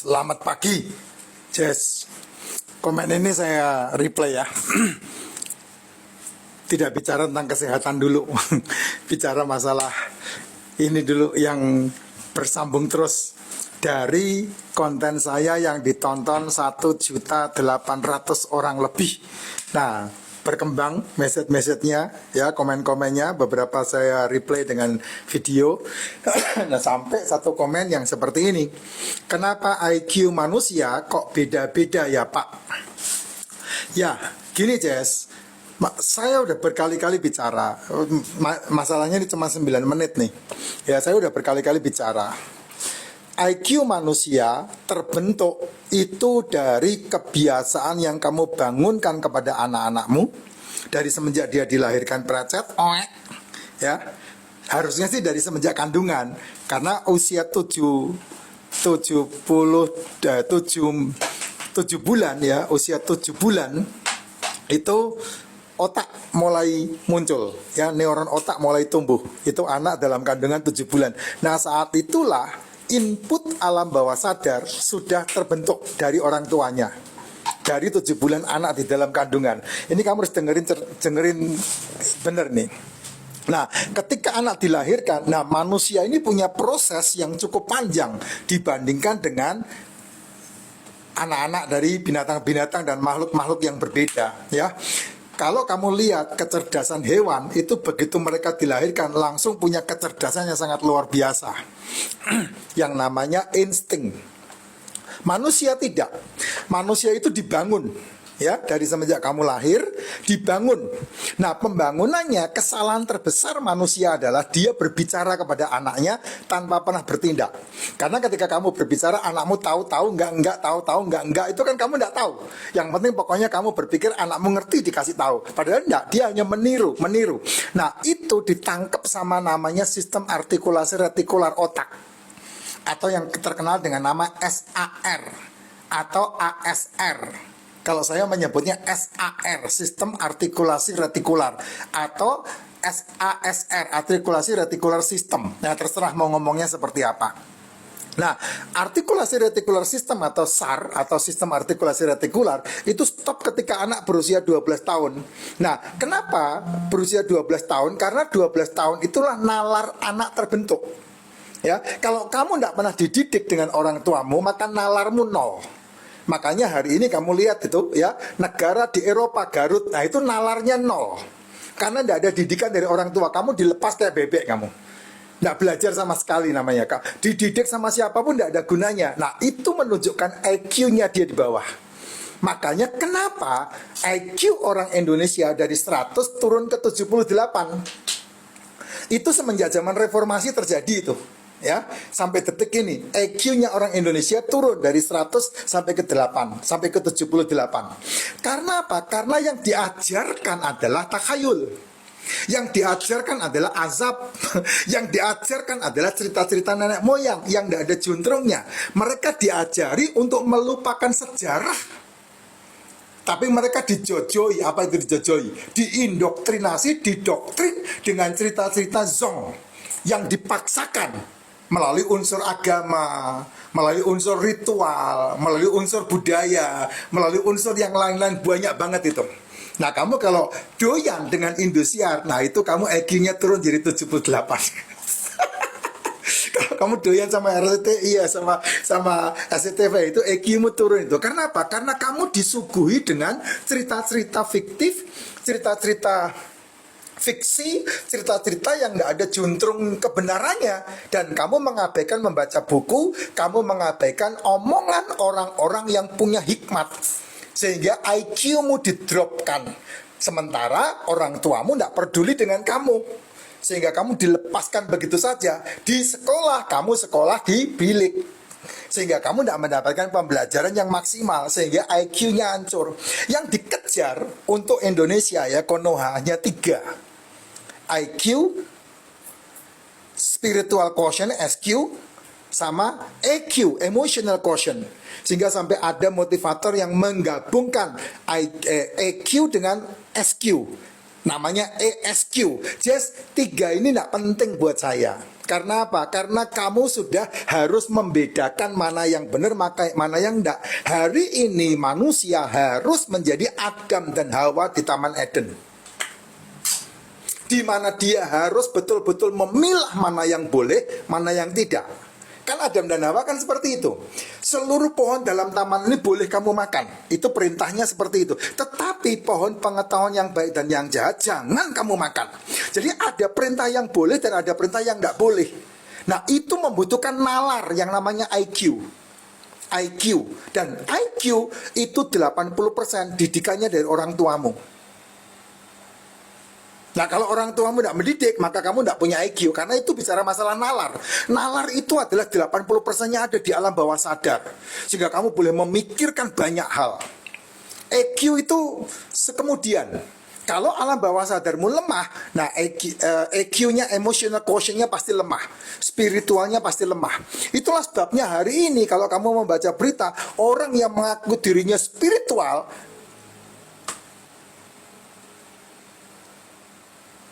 Selamat pagi, Jess. Komen ini saya reply ya. Tidak bicara tentang kesehatan dulu, bicara masalah ini dulu yang bersambung terus dari konten saya yang ditonton 1.800.000 orang lebih. Nah, berkembang message-nya ya, komen-komennya, beberapa saya replay dengan video. Nah, sampai satu komen yang seperti ini. Kenapa IQ manusia kok beda-beda ya, Pak? Ya, gini Jess, saya udah berkali-kali bicara. Masalahnya ini cuma 9 menit nih. Ya, saya udah berkali-kali bicara. IQ manusia terbentuk itu dari kebiasaan yang kamu bangunkan kepada anak-anakmu dari semenjak dia dilahirkan precet, ya. Harusnya sih dari semenjak kandungan, karena usia 7 bulan ya, usia 7 bulan itu otak mulai muncul ya, neuron otak mulai tumbuh. Itu anak dalam kandungan 7 bulan. Nah, saat itulah input alam bawah sadar sudah terbentuk dari orang tuanya. Dari 7 bulan anak di dalam kandungan. Ini kamu harus dengerin bener nih. Nah, ketika anak dilahirkan, nah manusia ini punya proses yang cukup panjang dibandingkan dengan anak-anak dari binatang-binatang dan makhluk-makhluk yang berbeda ya. Kalau kamu lihat kecerdasan hewan itu begitu mereka dilahirkan langsung punya kecerdasan yang sangat luar biasa. Yang namanya insting. Manusia tidak. Manusia itu dibangun ya, dari semenjak kamu lahir dibangun. Nah, pembangunannya, kesalahan terbesar manusia adalah dia berbicara kepada anaknya tanpa pernah bertindak. Karena ketika kamu berbicara, anakmu tahu-tahu enggak, tahu-tahu enggak, itu kan kamu enggak tahu. Yang penting pokoknya kamu berpikir anakmu ngerti dikasih tahu. Padahal enggak, dia hanya meniru. Nah, itu ditangkap sama namanya sistem artikulasi retikular otak, atau yang terkenal dengan nama SAR atau ASR. Kalau saya menyebutnya SAR, sistem artikulasi retikular, atau SASR, artikulasi retikular system. Nah, terserah mau ngomongnya seperti apa. Nah, artikulasi retikular system atau SAR atau sistem artikulasi retikular itu stop ketika anak berusia 12 tahun. Nah, kenapa berusia 12 tahun? Karena 12 tahun itulah nalar anak terbentuk. Ya, kalau kamu tidak pernah dididik dengan orang tuamu, maka nalarmu nol. Makanya hari ini kamu lihat itu ya, negara di Eropa Garut, nah itu nalarnya nol. Karena tidak ada didikan dari orang tua, kamu dilepas kayak bebek kamu. Tidak belajar sama sekali namanya. Dididik sama siapapun tidak ada gunanya. Nah, itu menunjukkan IQ-nya dia di bawah. Makanya kenapa IQ orang Indonesia dari 100 turun ke 78. Itu semenjak zaman reformasi terjadi itu. Ya, sampai detik ini IQ-nya orang Indonesia turun dari 100 sampai ke 8, sampai ke 78. Karena apa? Karena yang diajarkan adalah takhayul. Yang diajarkan adalah azab. Yang diajarkan adalah cerita-cerita nenek moyang yang tidak ada juntrungnya. Mereka diajari untuk melupakan sejarah. Tapi mereka dijojoi. Apa itu dijojoi? Diindoktrinasi, didoktrin dengan cerita-cerita zong yang dipaksakan melalui unsur agama, melalui unsur ritual, melalui unsur budaya, melalui unsur yang lain-lain, banyak banget itu. Nah, kamu kalau doyan dengan Indosiar, nah itu kamu IQ-nya turun jadi 78. Kalau kamu doyan sama RCTI ya, sama SCTV, itu IQ-mu turun itu. Karena apa? Karena kamu disuguhi dengan cerita-cerita fiktif, cerita-cerita fiksi, cerita-cerita yang nggak ada juntrung kebenarannya, dan kamu mengabaikan membaca buku, kamu mengabaikan omongan orang-orang yang punya hikmat, sehingga IQ-mu didropkan. Sementara orang tuamu nggak peduli dengan kamu, sehingga kamu dilepaskan begitu saja. Di sekolah, kamu sekolah di bilik, sehingga kamu tidak mendapatkan pembelajaran yang maksimal, sehingga IQ-nya hancur. Yang dikejar untuk Indonesia ya, Konoha, hanya 3. IQ, spiritual quotient, SQ, sama EQ, emotional quotient. Sehingga sampai ada motivator yang menggabungkan EQ dengan SQ, namanya ESQ. Just 3 ini tidak penting buat saya. Karena apa? Karena kamu sudah harus membedakan mana yang benar, mana yang enggak. Hari ini manusia harus menjadi Adam dan Hawa di Taman Eden, di mana dia harus betul-betul memilah mana yang boleh, mana yang tidak. Kan Adam dan Hawa kan seperti itu. Seluruh pohon dalam taman ini boleh kamu makan. Itu perintahnya seperti itu. Tetapi pohon pengetahuan yang baik dan yang jahat jangan kamu makan. Jadi ada perintah yang boleh dan ada perintah yang tidak boleh. Nah, itu membutuhkan nalar yang namanya IQ. IQ. Dan IQ itu 80% didikannya dari orang tuamu. Nah, kalau orang tuamu tidak mendidik, maka kamu tidak punya IQ. Karena itu bicara masalah nalar. Nalar itu adalah 80%-nya ada di alam bawah sadar. Sehingga kamu boleh memikirkan banyak hal. EQ itu sekemudian. Kalau alam bawah sadarmu lemah, nah EQ-nya, emotional quotient-nya pasti lemah. Spiritualnya pasti lemah. Itulah sebabnya hari ini kalau kamu membaca berita, orang yang mengaku dirinya spiritual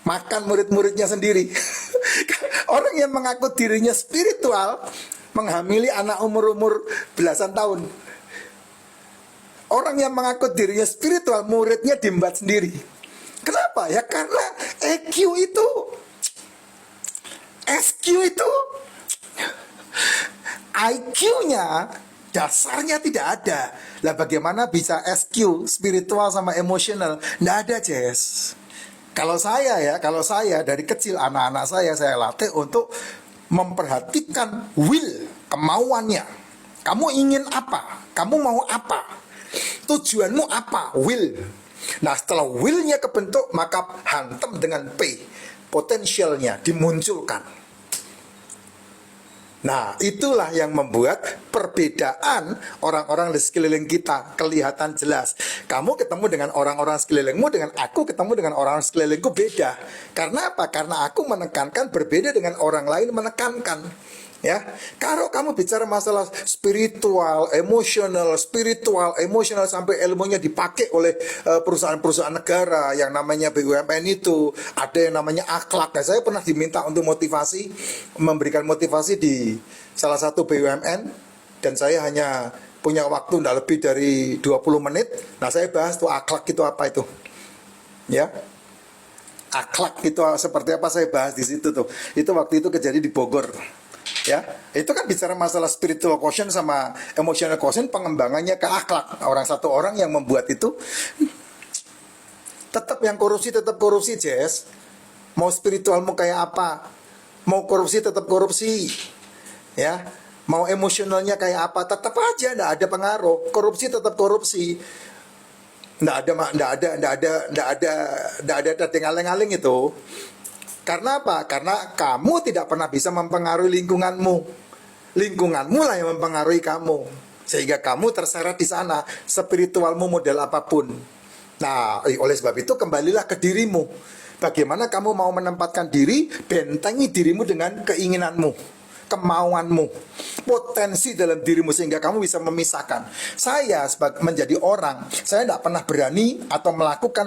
makan murid-muridnya sendiri. Orang yang mengaku dirinya spiritual menghamili anak umur-umur belasan tahun. Orang yang mengaku dirinya spiritual, muridnya diembat sendiri. Kenapa? Ya karena EQ itu, SQ itu, IQ-nya dasarnya tidak ada. Lah bagaimana bisa SQ, spiritual sama emosional? Nggak ada, Jess. Kalau saya dari kecil anak-anak saya latih untuk memperhatikan will, kemauannya. Kamu ingin apa? Kamu mau apa? Tujuanmu apa? Will. Nah, setelah willnya kebentuk, maka hantam dengan P, potensialnya dimunculkan. Nah, itulah yang membuat perbedaan orang-orang di sekeliling kita kelihatan jelas. Kamu ketemu dengan orang-orang sekelilingmu, dengan aku ketemu dengan orang sekelilingku beda. Karena apa? Karena aku menekankan berbeda dengan orang lain menekankan. Ya, kalau kamu bicara masalah spiritual, emosional sampai ilmunya dipakai oleh perusahaan-perusahaan negara yang namanya BUMN itu, ada yang namanya akhlak. Nah, saya pernah diminta untuk memberikan motivasi di salah satu BUMN, dan saya hanya punya waktu tidak lebih dari 20 menit. Nah, saya bahas tuh akhlak itu apa itu. Ya. Akhlak itu seperti apa saya bahas di situ tuh. Itu waktu itu kejadian di Bogor. Ya, itu kan bicara masalah spiritual quotient sama emotional quotient, pengembangannya ke akhlak. Satu orang yang membuat itu tetap korupsi, Jess. Mau spiritualmu kayak apa? Mau korupsi tetap korupsi. Ya, mau emosionalnya kayak apa? Tetap aja enggak ada pengaruh. Korupsi tetap korupsi. Enggak ada aling-aling itu. Karena apa? Karena kamu tidak pernah bisa mempengaruhi lingkunganmu. Lingkunganmu lah yang mempengaruhi kamu. Sehingga kamu terseret di sana, spiritualmu model apapun. Nah, oleh sebab itu kembalilah ke dirimu. Bagaimana kamu mau menempatkan diri, bentengi dirimu dengan keinginanmu, kemauanmu, potensi dalam dirimu, sehingga kamu bisa memisahkan. Saya menjadi orang, saya tidak pernah berani atau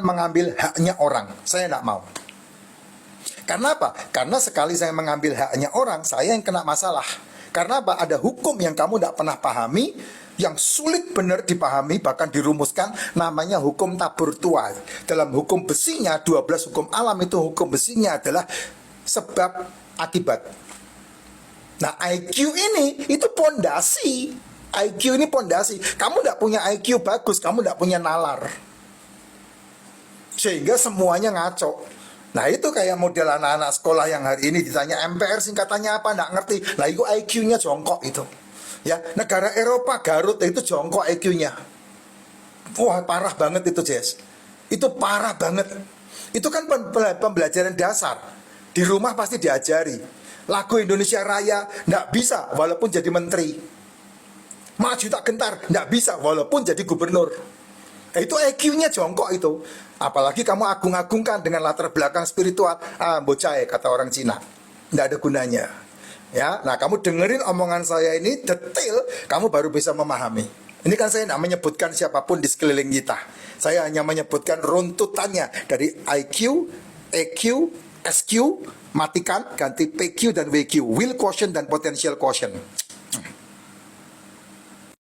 mengambil haknya orang. Saya tidak mau. Karena apa? Karena sekali saya mengambil haknya orang, saya yang kena masalah. Karena apa? Ada hukum yang kamu tidak pernah pahami, yang sulit benar dipahami, bahkan dirumuskan, namanya hukum tabur tuai. Dalam hukum besinya, 12 hukum alam itu, hukum besinya adalah sebab akibat. Nah, IQ ini, itu pondasi. IQ ini pondasi. Kamu tidak punya IQ bagus, kamu tidak punya nalar. Sehingga semuanya ngaco. Nah, itu kayak model anak-anak sekolah yang hari ini ditanya MPR singkatannya apa, nggak ngerti. Nah, itu IQ-nya jongkok itu. Ya, negara Eropa Garut itu jongkok IQ-nya. Wah, parah banget itu, Jess. Itu parah banget. Itu kan pembelajaran dasar. Di rumah pasti diajari. Lagu Indonesia Raya nggak bisa walaupun jadi menteri. Maju tak gentar nggak bisa walaupun jadi gubernur. Itu IQ-nya jongkok itu. Apalagi kamu agung-agungkan dengan latar belakang spiritual. Bocah kata orang Cina. Tidak ada gunanya. Ya, nah kamu dengerin omongan saya ini detail, kamu baru bisa memahami. Ini kan saya tidak menyebutkan siapapun di sekeliling kita. Saya hanya menyebutkan runtutannya dari IQ, EQ, SQ, matikan, ganti PQ dan WQ, will quotient dan potential quotient.